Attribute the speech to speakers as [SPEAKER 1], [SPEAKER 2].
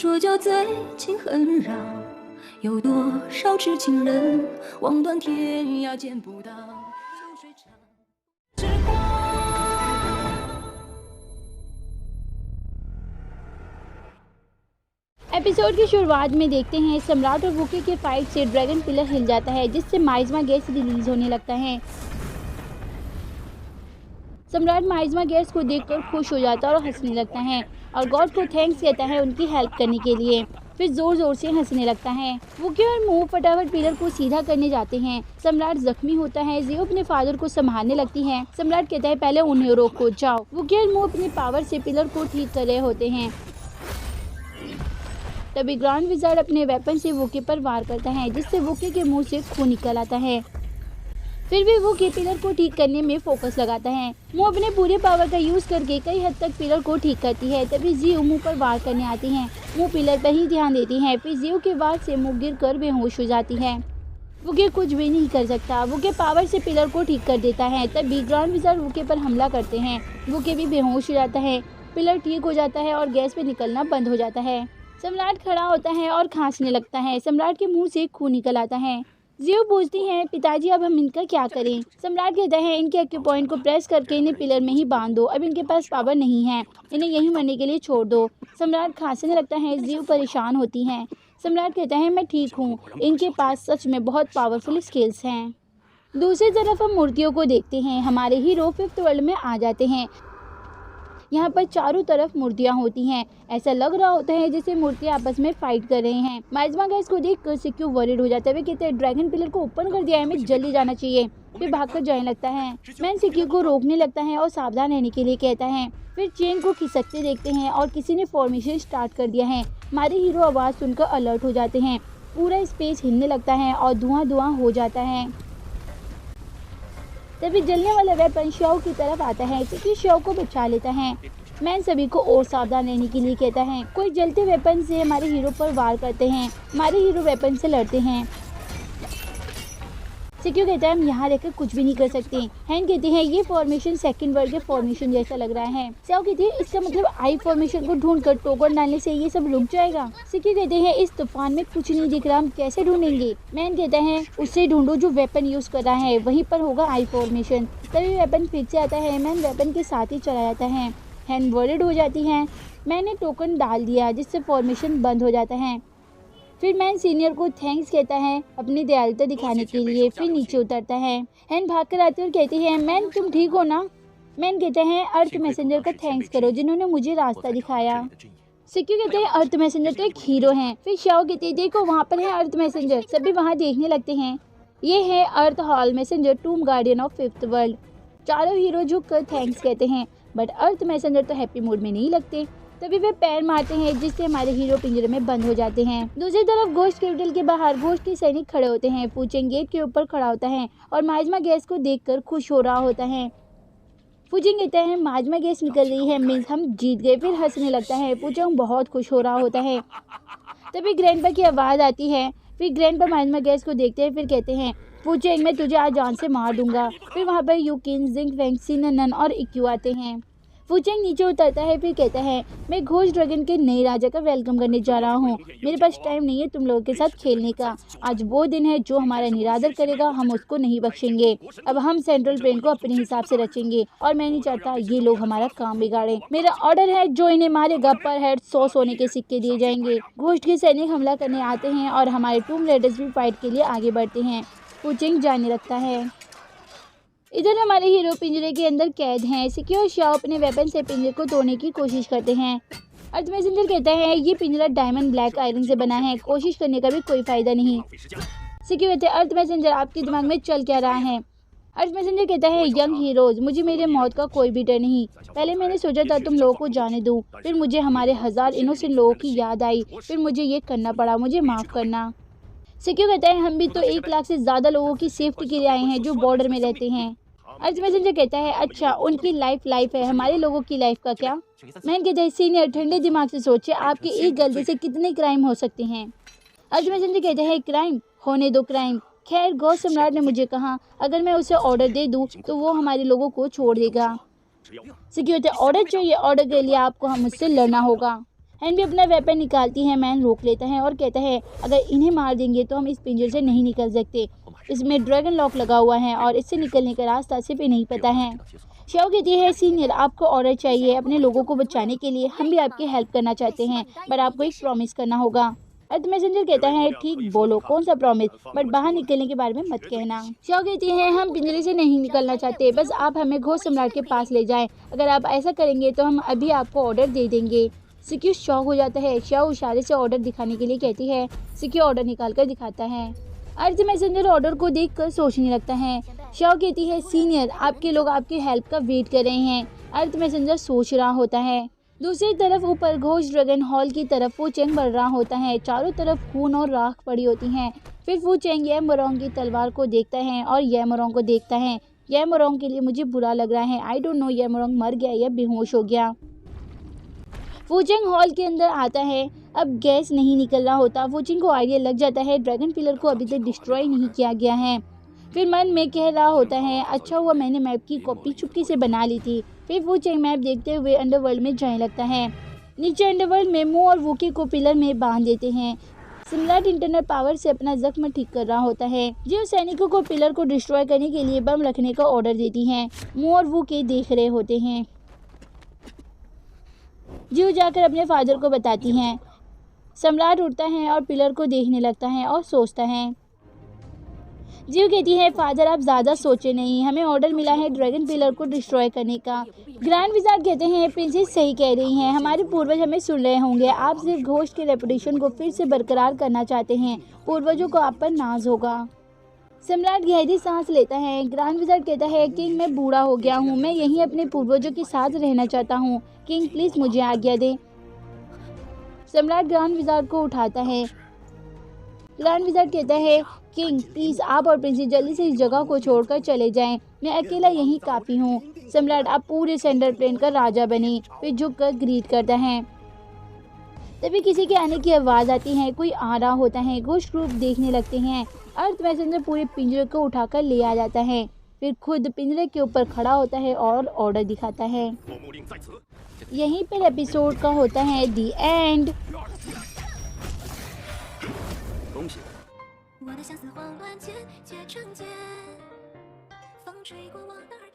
[SPEAKER 1] 说就最近很绕，有多少痴情人望断天涯见不到，秋水长时光。
[SPEAKER 2] एपिसोड की शुरुआत में देखते हैं सम्राट और वुकी के फाइट से ड्रैगन पिलर हिल जाता है, जिससे माइज़मा गैस रिलीज होने लगता है। सम्राट माइज़मा गैस को देखकर खुश हो जाता है और हंसने लगता है और गॉड को थैंक्स कहता है उनकी हेल्प करने के लिए। फिर जोर जोर से हंसने लगता है। वुकी और मूव फटाफट पिलर को सीधा करने जाते हैं। सम्राट जख्मी होता है। जियो अपने फादर को संभालने लगती है। सम्राट कहता है पहले उन्हें रोको, जाओ। वुकी और मूव अपनी पावर से पिलर को ठीक कर रहे होते हैं। तभी ग्रैंड विज़ार्ड अपने वेपन से वुकी पर वार करता है, जिससे वुकी के मुंह से खून निकल आता है। फिर भी वुकी पिलर को ठीक करने में फोकस लगाता है। वो अपने पूरे पावर का यूज करके कई हद तक पिलर को ठीक करती है। तभी जियो मुंह पर वार करने आती है। वो पिलर पर ही ध्यान देती है। फिर जियो के वार से मुंह गिर कर बेहोश हो जाती है। वुकी कुछ भी नहीं कर सकता। वुकी पावर से पिलर को ठीक कर देता है। तभी ग्रैंड विज़ार्ड वुकी पर हमला करते हैं। वुकी भी बेहोश हो जाता है। पिलर ठीक हो जाता है और गैस पे निकलना बंद हो जाता है। सम्राट खड़ा होता है और खांसने लगता है। सम्राट के मुंह से खून निकल आता है। जियो पूछती हैं पिताजी अब हम इनका क्या करें। सम्राट कहता है इनके एक्यू पॉइंट को प्रेस करके इन्हें पिलर में ही बांध दो। अब इनके पास पावर नहीं है, इन्हें यहीं मरने के लिए छोड़ दो। सम्राट खांसने लगता है। जियो परेशान होती हैं। सम्राट कहता है मैं ठीक हूँ, इनके पास सच में बहुत पावरफुल स्किल्स हैं। दूसरी तरफ हम मूर्तियों को देखते हैं। हमारे हीरो 5th वर्ल्ड में आ जाते हैं। यहाँ पर चारों तरफ मूर्तियाँ होती हैं। ऐसा लग रहा होता है जैसे मूर्तियाँ आपस में फाइट कर रहे हैं। माइज़मा गैस को देख कर सिक्यू वरीड हो जाता है। वे कहते हैं ड्रैगन पिलर को ओपन कर दिया है, हमें जल्दी जाना चाहिए। फिर भागकर जाने लगता है। मैन सिक्यू को रोकने लगता है और सावधान रहने के लिए कहता है। फिर चेन को खिसकते देखते हैं और किसी ने फॉर्मेशन स्टार्ट कर दिया है। हमारे हीरो आवाज़ सुनकर अलर्ट हो जाते हैं। पूरा स्पेस हिलने लगता है और धुआं धुआं हो जाता है। तभी जलने वाला वेपन शाओ की तरफ आता है, क्योंकि शाओ को बचा लेता है। मैन सभी को और सावधान रहने के लिए कहता है। कोई जलते वेपन से हमारे हीरो पर वार करते हैं। हमारे हीरो वेपन से लड़ते हैं। सिक्यू कहता है हम यहाँ रहकर कुछ भी नहीं कर सकते। हैन कहती है ये फॉर्मेशन 2nd वर्ल्ड के फॉर्मेशन जैसा लग रहा है। शाओ कहती है इसका मतलब आई फॉर्मेशन को ढूंढकर टोकन डालने से ये सब रुक जाएगा। सिक्यू कहते हैं इस तूफान में कुछ नहीं दिख रहा, हम कैसे ढूंढेंगे। मैन कहता है उससे ढूंढो जो वेपन यूज कर रहा है, वहीं पर होगा आई फॉर्मेशन। तभी वेपन फिर से आता है। मैन वेपन के साथ ही चला जाता है। हैन वर्रिड हो जाती हैं। मैंने टोकन डाल दिया जिससे फॉर्मेशन बंद हो जाता है। फिर मैन सीनियर को थैंक्स कहता है अपनी दयालुता दिखाने के लिए। फिर नीचे उतरता है। हैन भागकर आती और कहती है मैन तुम ठीक हो ना। मैन कहते हैं अर्थ मैसेंजर का थैंक्स करो जिन्होंने मुझे रास्ता दिखाया। सिक्यू कहते हैं अर्थ मैसेंजर तो एक हीरो हैं। फिर शाओ कहती है देखो वहाँ पर है अर्थ मैसेंजर। सभी वहाँ देखने लगते हैं। ये है earth hall messenger, tomb guardian of 5th world. चारों हीरो झुककर थैंक्स कहते हैं, बट अर्थ मैसेंजर तो हैप्पी मूड में नहीं लगते। तभी वे पैर मारते हैं जिससे हमारे हीरो पिंजरे में बंद हो जाते हैं। दूसरी तरफ घोस्ट कैपिटल के बाहर घोस्ट के सैनिक खड़े होते हैं। फुचेंग गेट के ऊपर खड़ा होता है और माइज़मा गैस को देखकर खुश हो रहा होता है। फुचेंग कहता है माइज़मा गैस निकल रही है, मीन्स हम जीत गए। फिर हंसने लगता है। फुचेंग बहुत खुश हो रहा होता है। तभी ग्रैंडपा की आवाज़ आती है। फिर ग्रैंडपा माइज़मा गैस को देखते हैं। फिर कहते हैं फुचेंग मैं तुझे आज जान से मार दूंगा। फिर वहाँ पर यूकिन, जिंग फेंग, सिननन और इक्यू आते हैं। फुचेंग नीचे उतरता है। फिर कहता है मैं घोस्ट ड्रैगन के नए राजा का वेलकम करने जा रहा हूँ। मेरे पास टाइम नहीं है तुम लोगों के साथ खेलने का। आज वो दिन है जो हमारा निरादर करेगा, हम उसको नहीं बख्शेंगे। अब हम सेंट्रल प्लेन को अपने हिसाब से रचेंगे और मैं नहीं चाहता ये लोग हमारा काम बिगाड़े। मेरा ऑर्डर है जो इन्हें मारेगा पर हेड 100 सोने के सिक्के दिए जाएंगे। घोस्ट के सैनिक हमला करने आते हैं और हमारे टूम रेडर्स भी फाइट के लिए आगे बढ़ते हैं। फुचेंग जाने लगता है। इधर हमारे हीरो पिंजरे के अंदर कैद हैं। सिक्यू और शाओ अपने वेपन से पिंजरे को तोड़ने की कोशिश करते हैं। अर्थ मैसेंजर कहता है ये पिंजरा डायमंड ब्लैक आयरन से बना है, कोशिश करने का भी कोई फायदा नहीं। सिक्यू कहते हैं अर्थ मैसेंजर आपके दिमाग में चल क्या रहा है। अर्थ मैसेंजर कहता है यंग हीरोज मुझे मेरे मौत का कोई भी डर नहीं। पहले मैंने सोचा था तुम लोगों को जाने दूं, फिर मुझे हमारे 1000 इनोसेंट लोगों की याद आई, फिर मुझे ये करना पड़ा, मुझे माफ़ करना। सिक्यू कहता है हम भी तो 1 लाख से ज़्यादा लोगों की सेफ्टी के लिए आए हैं जो बॉर्डर में रहते हैं। अर्थ मैसेंजर कहता है अच्छा उनकी लाइफ है, हमारे लोगों की लाइफ का क्या। मैन कहता है सीनियर ठंडे दिमाग से सोचे, आपकी एक गलती से कितने क्राइम हो सकते हैं। अर्थ मैसेंजर कहता है क्राइम होने दो क्राइम। खैर गॉड सम्राट ने मुझे कहा अगर मैं उसे ऑर्डर दे दूं तो वो हमारे लोगों को छोड़ देगा। सिक्योरिटी ऑर्डर चाहिए, ऑर्डर के लिए आपको हम मुझसे लड़ना होगा। हैन भी अपना वेपन निकालती है। मैन रोक लेता है और कहता है अगर इन्हें मार देंगे तो हम इस पिंजरे से नहीं निकल सकते। इसमें ड्रैगन लॉक लगा हुआ है और इससे निकलने का रास्ता सिर्फ नहीं पता है। श्याओ कहती है सीनियर आपको ऑर्डर चाहिए अपने लोगों को बचाने के लिए, हम भी आपकी हेल्प करना चाहते हैं पर आपको एक प्रॉमिस करना होगा। अर्थ मैसेंजर कहता है ठीक बोलो कौन सा प्रॉमिस, बट बाहर निकलने के बारे में मत कहना। श्याओ कहती है हम पिंजरे से नहीं निकलना चाहते, बस आप हमें घोष सम्राट के पास ले जाएं। अगर आप ऐसा करेंगे तो हम अभी आपको ऑर्डर दे देंगे। सिक्यू शॉक हो जाता है। श्याओ इशारे से ऑर्डर दिखाने के लिए कहती है। सिक्यू ऑर्डर निकाल कर दिखाता है। अर्थ मैसेंजर ऑर्डर को देखकर सोचने लगता है। श्याओ कहती है सीनियर आपके लोग आपकी हेल्प का वेट कर रहे हैं। अर्थ मैसेंजर सोच रहा होता है। दूसरी तरफ ऊपर घोष ड्रैगन हॉल की तरफ फू चेंग बढ़ रहा होता है। चारों तरफ खून और राख पड़ी होती हैं। फिर फू चेंग ये मोरोंग की तलवार को देखता है और ये मोरोंग को देखता है। ये मोरोंग के लिए मुझे बुरा लग रहा है। आई डोंट नो ये मोरोंग मर गया या बेहोश हो गया। फू चेंग हॉल के अंदर आता है। अब गैस नहीं निकल रहा होता। फू चेंग को आइडिया लग जाता है ड्रैगन पिलर को अभी तक डिस्ट्रॉय नहीं किया गया है। फिर मन में कह रहा होता है अच्छा हुआ मैंने मैप की कॉपी चुपके से बना ली थी। फिर वो चेंग मैप देखते हुए अंडरवर्ल्ड में जाने लगता है। नीचे अंडरवर्ल्ड में मू और वूकी को पिलर में बांध देते हैं। सम्राट इंटरनल पावर से अपना जख्म ठीक कर रहा होता है। जो सैनिकों को पिलर को डिस्ट्रॉय करने के लिए बम रखने का ऑर्डर देती हैं। मू और वूकी देख रहे होते हैं। जियो जाकर अपने फादर को बताती हैं। सम्राट उठता है और पिलर को देखने लगता है और सोचता है। जियो कहती है फादर आप ज़्यादा सोचे नहीं, हमें ऑर्डर मिला है ड्रैगन पिलर को डिस्ट्रॉय करने का। ग्रैंड विज़ार्ड कहते हैं प्रिंसेस सही कह रही हैं, हमारे पूर्वज हमें सुन रहे होंगे। आप सिर्फ घोष के रेपुटेशन को फिर से बरकरार करना चाहते हैं। पूर्वजों को आप पर नाज होगा। सम्राट गहरी सांस लेता है। ग्रैंड विज़ार्ड कहता है किंग मैं बूढ़ा हो गया हूँ, मैं यहीं अपने पूर्वजों के साथ रहना चाहता हूँ। किंग प्लीज़ मुझे आज्ञा दें। सम्राट ग्रैंड विज़ार्ड को उठाता है। ग्रैंड विज़ार्ड कहता है किंग प्लीज़ आप और प्रिंसेस जल्दी से इस जगह को छोड़कर चले जाएं, मैं अकेला यहीं काफ़ी हूँ। सम्राट आप पूरे सेंटर प्लेन का राजा बने। फिर झुककर ग्रीट करता है। तभी किसी के आने की आवाज़ आती है। कोई आ रहा होता है। घोष ग्रुप देखने लगते हैं। अर्थ मैसेंजर पूरे पिंजरे को उठाकर ले आ जाता है। फिर खुद पिंजरे के ऊपर खड़ा होता है और ऑर्डर दिखाता है। यहीं पर एपिसोड का होता है दी एंड।
[SPEAKER 1] 我的相思慌乱间，却成茧，风吹过我的耳